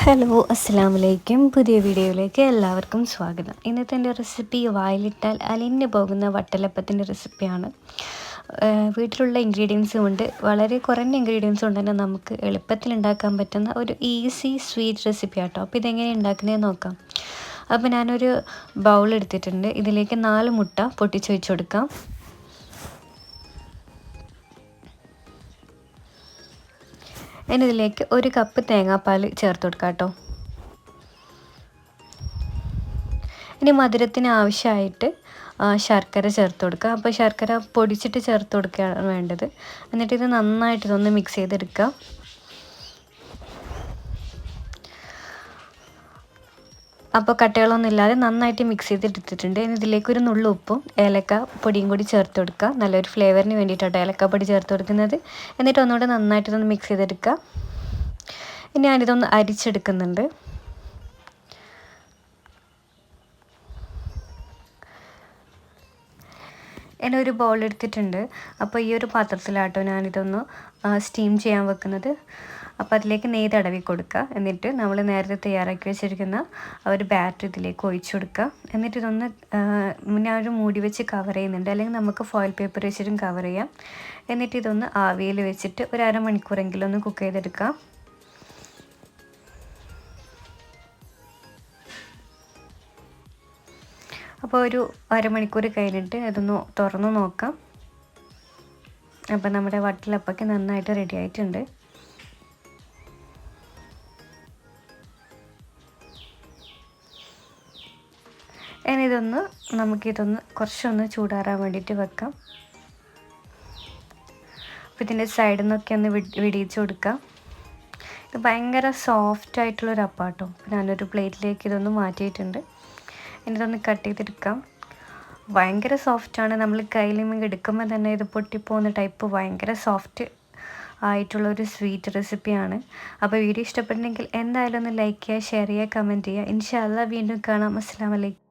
Hello അസ്സലാമലൈക്കും. പുതിയ വീഡിയോയിലേക്ക് എല്ലാവർക്കും സ്വാഗതം. ഇന്നത്തെ എൻ്റെ റെസിപ്പി വായിലിട്ടാൽ അലിഞ്ഞു പോകുന്ന വട്ടലപ്പത്തിൻ്റെ റെസിപ്പിയാണ്. വീട്ടിലുള്ള ഇൻഗ്രീഡിയൻസ് കൊണ്ട് വളരെ കുറഞ്ഞ ഇൻഗ്രീഡിയൻസ് കൊണ്ട് തന്നെ നമുക്ക് എളുപ്പത്തിൽ ഉണ്ടാക്കാൻ പറ്റുന്ന ഒരു ഈസി സ്വീറ്റ് റെസിപ്പി ആട്ടോ. അപ്പോൾ ഇതെങ്ങനെ ഉണ്ടാക്കുന്നതെന്ന് നോക്കാം. അപ്പോൾ ഞാനൊരു ബൗൾ എടുത്തിട്ടുണ്ട്. ഇതിലേക്ക് 4 മുട്ട പൊട്ടിച്ച് വെച്ച് കൊടുക്കാം. ഇനി ഇതിലേക്ക് 1 കപ്പ് തേങ്ങാപ്പാൽ ചേർത്ത് കൊടുക്കാം കേട്ടോ. ഇനി മധുരത്തിന് ആവശ്യമായിട്ട് ശർക്കര ചേർത്ത് കൊടുക്കുക. അപ്പോൾ ശർക്കര പൊടിച്ചിട്ട് ചേർത്ത് കൊടുക്കുകയാണ് വേണ്ടത്. എന്നിട്ട് ഇത് നന്നായിട്ട് ഇതൊന്ന് മിക്സ് ചെയ്തെടുക്കുക. അപ്പോൾ കട്ടകളൊന്നും ഇല്ലാതെ നന്നായിട്ട് മിക്സ് ചെയ്തെടുത്തിട്ടുണ്ട്. ഇനി ഇതിലേക്ക് ഒരു നുള്ളു ഉപ്പും ഏലക്ക പൊടിയും കൂടി ചേർത്ത് കൊടുക്കുക. നല്ലൊരു ഫ്ലേവറിന് വേണ്ടിയിട്ടാണ് ഏലക്ക പൊടി ചേർത്ത് കൊടുക്കുന്നത്. എന്നിട്ട് ഒന്നുകൂടെ നന്നായിട്ട് ഇതൊന്ന് മിക്സ് ചെയ്തെടുക്കുക. ഇനി ഞാനിതൊന്ന് അരിച്ചെടുക്കുന്നുണ്ട്. ഇനി ഒരു ബൗൾ എടുത്തിട്ടുണ്ട്. അപ്പോൾ ഈ ഒരു പാത്രത്തിലാട്ടോ ഞാനിതൊന്ന് സ്റ്റീം ചെയ്യാൻ വെക്കുന്നത്. അപ്പോൾ അതിലേക്ക് നെയ്യ് തടവി കൊടുക്കുക. എന്നിട്ട് നമ്മൾ നേരത്തെ തയ്യാറാക്കി വെച്ചിരിക്കുന്ന ഒരു ബാറ്റർ ഇതിലേക്ക് ഒഴിച്ചു കൊടുക്കുക. എന്നിട്ട് ഇതൊന്ന് ഞാനൊരു മൂടി വെച്ച് കവർ ചെയ്യുന്നുണ്ട്. അല്ലെങ്കിൽ നമുക്ക് ഫോയിൽ പേപ്പർ വെച്ചിട്ടും കവർ ചെയ്യാം. എന്നിട്ട് ഇതൊന്ന് ആവിയിൽ വെച്ചിട്ട് ഒരു അരമണിക്കൂറെങ്കിലും ഒന്ന് കുക്ക് ചെയ്തെടുക്കാം. അപ്പോൾ ഒരു അരമണിക്കൂർ കഴിഞ്ഞിട്ട് അതൊന്ന് തുറന്ന് നോക്കാം. അപ്പോൾ നമ്മുടെ വട്ടലപ്പൊക്കെ നന്നായിട്ട് റെഡി ആയിട്ടുണ്ട്. ഇനി നമുക്കിതൊന്ന് കുറച്ചൊന്ന് ചൂടാറാൻ വേണ്ടിയിട്ട് വെക്കാം. അപ്പോൾ ഇതിൻ്റെ സൈഡിൽ നിന്നൊക്കെ ഒന്ന് വിടിയിച്ച് കൊടുക്കാം. ഇത് ഭയങ്കര സോഫ്റ്റ് ആയിട്ടുള്ളൊരു അപ്പാട്ടോ. അപ്പോൾ ഞാനൊരു പ്ലേറ്റിലേക്ക് ഇതൊന്ന് മാറ്റിയിട്ടുണ്ട്. ഇതൊന്ന് കട്ട് ചെയ്തെടുക്കാം. ഭയങ്കര സോഫ്റ്റാണ്. നമ്മൾ കയ്യിലും എടുക്കുമ്പോൾ തന്നെ ഇത് പൊട്ടിപ്പോകുന്ന ടൈപ്പ് ഭയങ്കര സോഫ്റ്റ് ആയിട്ടുള്ളൊരു സ്വീറ്റ് റെസിപ്പിയാണ്. അപ്പോൾ വീഡിയോ ഇഷ്ടപ്പെട്ടെങ്കിൽ എന്തായാലും ഒന്ന് ലൈക്ക് ചെയ്യുക, ഷെയർ ചെയ്യുക, കമൻറ്റ് ചെയ്യുക. ഇൻഷാ അല്ലാഹ് വീണ്ടും കാണാം. അസ്സലാമു അലൈക്കും.